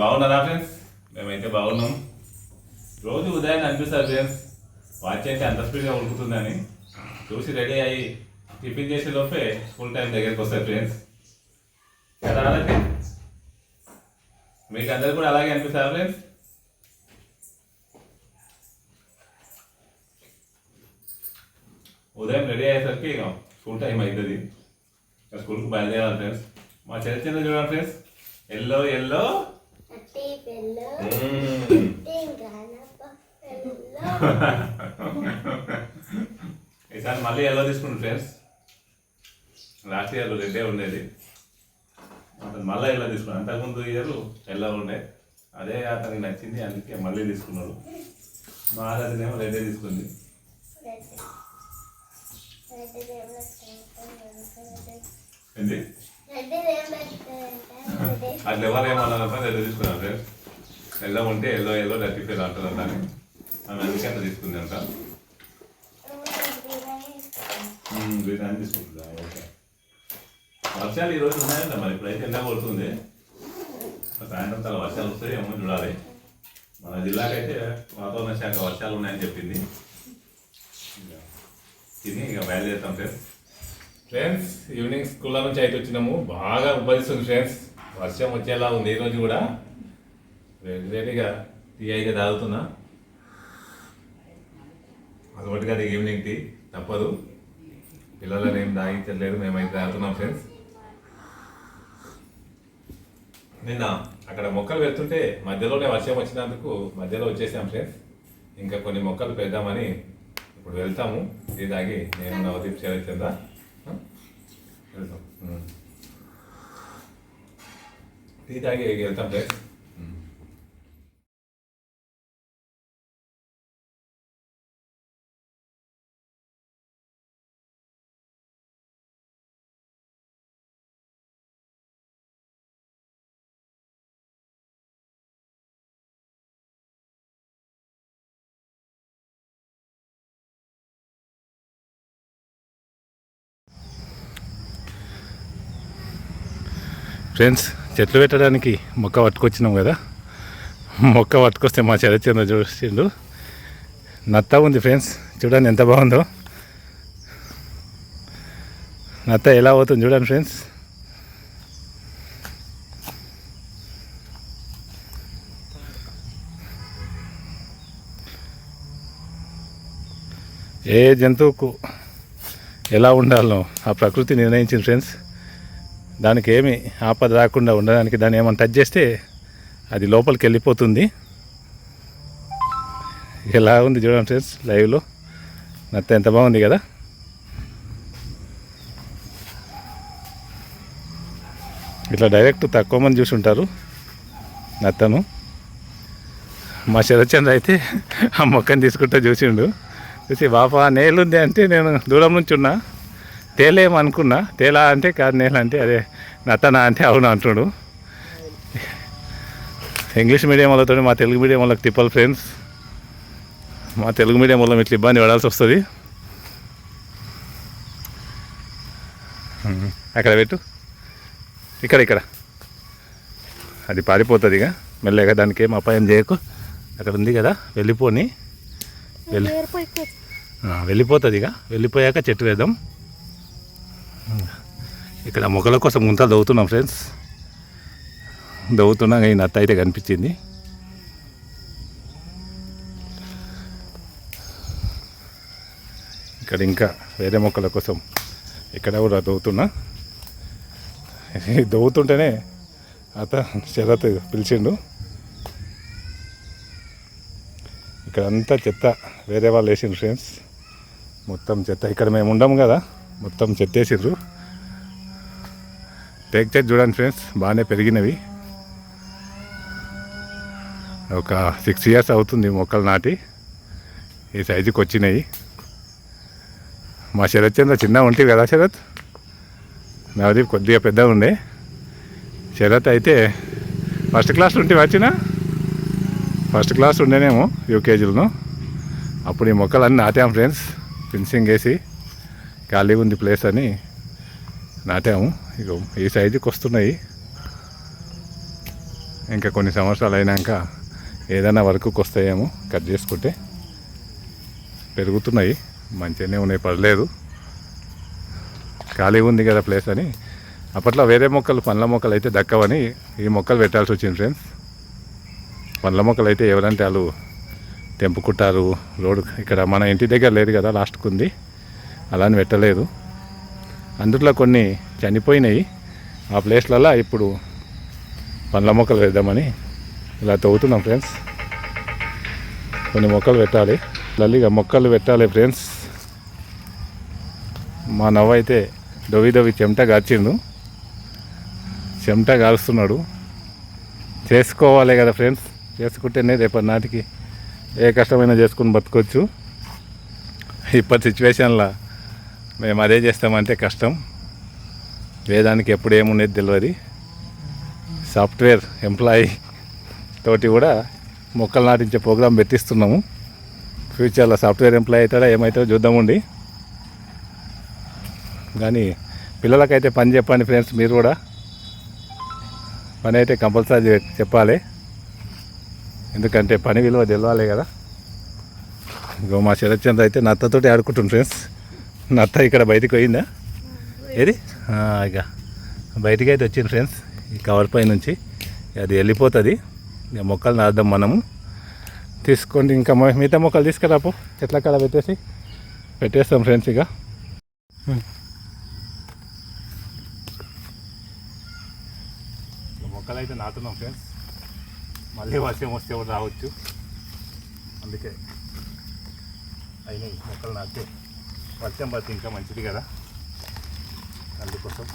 బాగున్నారా ఫ్రెండ్స్? మేమైతే బాగున్నాం. రోజు ఉదయాన్నే అనిపిస్తారు ఫ్రెండ్స్, వాచ్ అయితే అంత స్పీడ్గా ఉడుకుతుందని. చూసి రెడీ అయ్యి టిఫిన్ చేసే లోపే స్కూల్ టైం దగ్గరికి వస్తాయి ఫ్రెండ్స్. కదా అలాగే మీకు అందరు కూడా అలాగే అనిపిస్తారా ఫ్రెండ్స్? ఉదయం రెడీ అయ్యేసరికి ఇక స్కూల్ టైం అవుతుంది. స్కూల్కి బయలుదేరాలి ఫ్రెండ్స్. మా చరిత్ర చూడాలి ఫ్రెండ్స్, ఎల్లో ఎల్లో ఈసారి మళ్ళీ ఎల్లో తీసుకుంటాం ఫ్రెండ్స్. లాస్ట్ ఇయర్ రెడ్డే ఉండేది, అతను మళ్ళీ ఎల్లో తీసుకున్నాడు. అంతకుముందు ఇయర్ ఎల్లో ఉండే, అదే అతనికి నచ్చింది, అందుకే మళ్ళీ తీసుకున్నాడు. మా అతనేమో రెడ్డే తీసుకుంది. ఏంటి అట్లా ఎవరు ఏమన్నారంటే రెడ్డి తీసుకున్నాను ఫ్రెండ్స్. ఎల్లో ఉంటే ఎల్లో ఎల్లో డర్టిఫైర్ అంటారు అని ఆమె అందుకే అంత తీసుకుంది అంట. గ్రీన్ తీసుకుంటుందా? ఓకే. వర్షాలు ఈరోజు ఉన్నాయంట, మరి ఇప్పుడైతే ఎండ కొడుతుంది. సాయంత్రం చాలా వర్షాలు వస్తాయి ఏమో చూడాలి. మన జిల్లాకైతే వాతావరణ శాఖ వర్షాలు ఉన్నాయని చెప్పింది. తిని ఇక బయలుదేరుతాం ఫ్రెండ్స్. ఫ్రెండ్స్ ఈవినింగ్ స్కూల్లో నుంచి అయితే వచ్చినాము. బాగా ఉబ్బరిస్తుంది ఫ్రెండ్స్, వర్షం వచ్చేలా ఉంది. ఈరోజు కూడా రెడీగా టీ అయితే తాగుతున్నా. అదొకటిగా అది ఈవినింగ్ టీ తప్పదు, పిల్లలని ఏం తాగించలేదు, మేమైతే తాగుతున్నాం ఫ్రెండ్స్. నిన్న అక్కడ మొక్కలు పెడుతుంటే మధ్యలోనే వర్షం వచ్చినందుకు మధ్యలో వచ్చేసాం ఫ్రెండ్స్. ఇంకా కొన్ని మొక్కలు పెడదామని ఇప్పుడు వెళ్తాము. టీ తాగి నేను నవదీప్ చరిత్ర వెళ్తాం. టీ తాగి వెళ్తాం ఫ్రెండ్స్. ఫ్రెండ్స్ చెట్లు పెట్టడానికి మొక్క పట్టుకొచ్చినాం కదా, మొక్క పట్టుకొస్తే మా చరిత్ర చూసిండు. నత్త ఉంది ఫ్రెండ్స్, చూడండి ఎంత బాగుందో. నత్త ఎలా అవుతుంది చూడండి ఫ్రెండ్స్. ఏ జంతువుకు ఎలా ఉండాలో ఆ ప్రకృతి నిర్ణయించింది ఫ్రెండ్స్. దానికి ఏమి ఆపద రాకుండా ఉండడానికి దాన్ని ఏమైనా టచ్ చేస్తే అది లోపలికి వెళ్ళిపోతుంది. ఎలా ఉంది చూడండి ఫ్రెండ్స్ లైవ్లో. నత్త ఎంత బాగుంది కదా. ఇట్లా డైరెక్ట్ తక్కువ మంది చూసి ఉంటారు నత్తను. మా శరత్చంద్ర అయితే ఆ మొక్కని తీసుకుంటూ చూసిండు. చూసి బాపా నేలుంది అంటే నేను దూరం నుంచి ఉన్నా, తేలేమనుకున్నా. తేలా అంటే కాదు, నేల అంటే అదే, నత్తనా అంటే అవును అంటున్నాడు. ఇంగ్లీష్ మీడియం వాళ్ళతో మా తెలుగు మీడియం వాళ్ళకి తిప్పాలి ఫ్రెండ్స్. మా తెలుగు మీడియం వల్ల ఇట్లా ఇబ్బంది పడాల్సి వస్తుంది. అక్కడ పెట్టు, ఇక్కడ అది పారిపోతుంది. ఇక మెల్లగా దానికి ఏం అపాయం చేయకు. అక్కడ ఉంది కదా, వెళ్ళిపోతుంది. ఇక వెళ్ళిపోయాక చెట్టు వేద్దాం. ఇక్కడ మొక్కల కోసం ముంతా దవ్వుతున్నాం ఫ్రెండ్స్. దవ్వుతున్నా ఈ నత్త అయితే కనిపించింది. ఇక్కడ ఇంకా వేరే మొక్కల కోసం ఇక్కడ కూడా దవ్వుతున్నా. దవ్వుతుంటేనే శరత్ పిలిచిండు. ఇక్కడ అంతా చెత్త వేరే వాళ్ళు వేసిండ్రు ఫ్రెండ్స్. మొత్తం చెత్త, ఇక్కడ మేము ఉండము కదా, మొత్తం చెత్త వేసిండ్రు. టేక్ చెట్టు చూడండి ఫ్రెండ్స్, బాగానే పెరిగినవి. ఒక 6 years అవుతుంది మొక్కలు నాటి, ఈ సైజుకి వచ్చినాయి. మా శరత్ చంద్ర చిన్న ఉంటుంది కదా శరత్, నాది కొద్దిగా పెద్దగా ఉండే. శరత్ అయితే ఫస్ట్ క్లాస్ ఉంటే ఫస్ట్ క్లాస్ ఉండేనేమో యూకేజీలో. అప్పుడు ఈ మొక్కలన్నీ నాటాము ఫ్రెండ్స్, ఫినిషింగ్ వేసి ఖాళీగా ఉంది ప్లేస్ అని నాటాము. ఇక ఈ సైజుకి వస్తున్నాయి. ఇంకా కొన్ని సంవత్సరాలు అయినాక ఏదైనా వర్క్కి వస్తాయేమో కట్ చేసుకుంటే. పెరుగుతున్నాయి, మంచిగానే ఉన్నాయి, పడలేదు. ఖాళీ ఉంది కదా ప్లేస్ అని. అప్పట్లో వేరే మొక్కలు పండ్ల మొక్కలు అయితే దక్కవని ఈ మొక్కలు పెట్టాల్సి వచ్చింది ఫ్రెండ్స్. పండ్ల మొక్కలు అయితే ఎవరంటే వాళ్ళు తెంపుకుంటారు. రోడ్డు ఇక్కడ మన ఇంటి దగ్గర లేదు కదా, లాస్ట్కు ఉంది, అలా అని పెట్టలేదు. అందుట్లో కొన్ని చనిపోయినాయి. ఆ ప్లేస్లలో ఇప్పుడు పండ్ల మొక్కలు వేద్దామని ఇలా తవ్వుతున్నాం ఫ్రెండ్స్. కొన్ని మొక్కలు పెట్టాలి, లల్లిగా మొక్కలు పెట్టాలి ఫ్రెండ్స్. మా నవ్వు అయితే దొవి చెమట గార్చిండు, చెమట కాలుస్తున్నాడు. చేసుకోవాలి కదా ఫ్రెండ్స్, చేసుకుంటేనే రేపటి నాటికి ఏ కష్టమైనా చేసుకుని బతకొచ్చు. ఇప్పటి సిచ్యువేషన్లో మేము అదే చేస్తామంటే కష్టం. వేదానికి ఎప్పుడు ఏముండేది తెలియదు. సాఫ్ట్వేర్ ఎంప్లాయీ తోటి కూడా మొక్కలు నాటించే ప్రోగ్రాం పెట్టిస్తున్నాము. ఫ్యూచర్లో సాఫ్ట్వేర్ ఎంప్లాయీ అవుతాడా ఏమవుతాడో చూద్దామండి. కానీ పిల్లలకైతే పని చెప్పండి ఫ్రెండ్స్. మీరు కూడా పని అయితే కంపల్సరీ చెప్పాలి, ఎందుకంటే పని విలువ తెలవాలి కదా. ఇంకో మా శరత్చంద్ర అయితే నత్తతోటి ఆడుకుంటుంది ఫ్రెండ్స్. నత్త ఇక్కడ బయటికి పోయిందా, ఏది ఇక బయటికి అయితే వచ్చింది ఫ్రెండ్స్. ఈ కవర్ పై నుంచి అది వెళ్ళిపోతుంది. ఇక మొక్కలు నాటుదాం మనము. తీసుకోండి, ఇంకా మిగతా మొక్కలు తీసుకురాపో, చెట్ల కాడ పెట్టేస్తాం ఫ్రెండ్స్. ఇక మొక్కలు అయితే నాటున్నాం ఫ్రెండ్స్. మళ్ళీ వర్షం వస్తే కూడా రావచ్చు, అందుకే అయినాయి మొక్కలు నాటితే. వర్షం పడితే ఇంకా మంచిది కదా, అందుకోసం.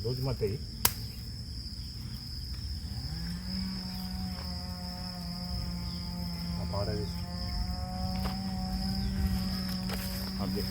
రోజు మట్టాయి పౌడర్ వేసి అదే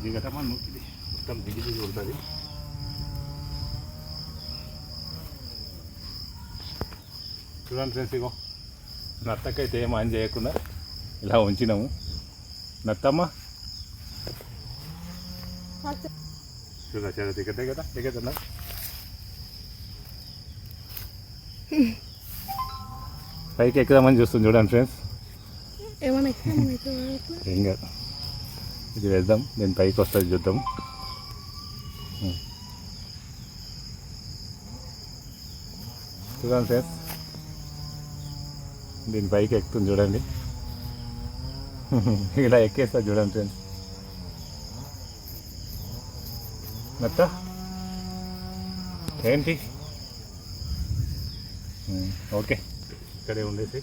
దిగటమా నూకిది మొత్తం దిగి ఉంటుంది. చూడండి ఫ్రెండ్స్, ఇగో నత్తకైతే ఏం ఆన్ చేయకుండా ఇలా ఉంచినాము. నత్తమ్మ చూడ చాలా దిగతే కదా, దిగతున్నా. పైకి ఎక్కుదామని చూస్తుంది చూడండి ఫ్రెండ్స్. ఏం కాదు, ఇది వేద్దాం, దీని పైకి వస్తుంది చూద్దాం. చూడండి ఫ్రెండ్స్, దీని పైకి ఎక్కుతుంది చూడండి. ఇలా ఎక్కేస్తా చూడండి ఫ్రెండ్స్. నత్త ఏంటి, ఓకే ఇక్కడే ఉండేసి.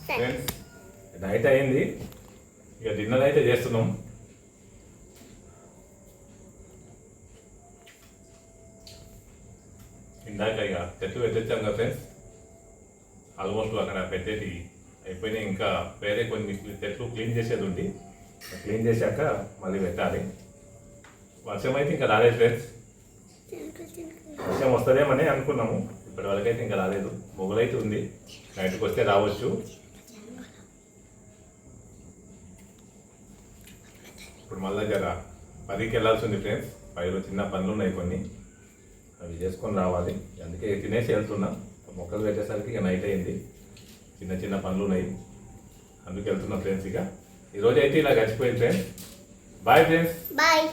ఫ్రెండ్స్ నైట్ అయింది, ఇక డిన్నర్ అయితే చేస్తున్నాం. ఇందాక ఇక చెట్లు పెట్టొచ్చాం కదా ఫ్రెండ్స్, ఆల్మోస్ట్ అక్కడ పెట్టేది అయిపోయినాయి. ఇంకా వేరే కొన్ని చెట్లు క్లీన్ చేసేది ఉంది, క్లీన్ చేశాక మళ్ళీ పెట్టాలి. వర్షం అయితే ఇంకా రాలేదు ఫ్రెండ్స్, వర్షం వస్తుందేమని అనుకున్నాము, ఇప్పటి వరకైతే ఇంకా రాలేదు. మొగలైతే ఉంది, నైట్కి వస్తే రావచ్చు. ఇప్పుడు మళ్ళీ జర 10కి వెళ్ళాల్సి ఉంది ఫ్రెండ్స్, 5లో చిన్న పనులు ఉన్నాయి కొన్ని, అవి చేసుకొని రావాలి. అందుకే తినేసి వెళ్తున్నా, మొక్కలు పెట్టేసరికి ఇక నైట్ అయింది, చిన్న చిన్న పనులు ఉన్నాయి, అందుకు వెళ్తున్నా ఫ్రెండ్స్. ఇక ఈరోజు అయితే ఇలా గడిచిపోయింది ఫ్రెండ్స్. Bye friends. బాయ్.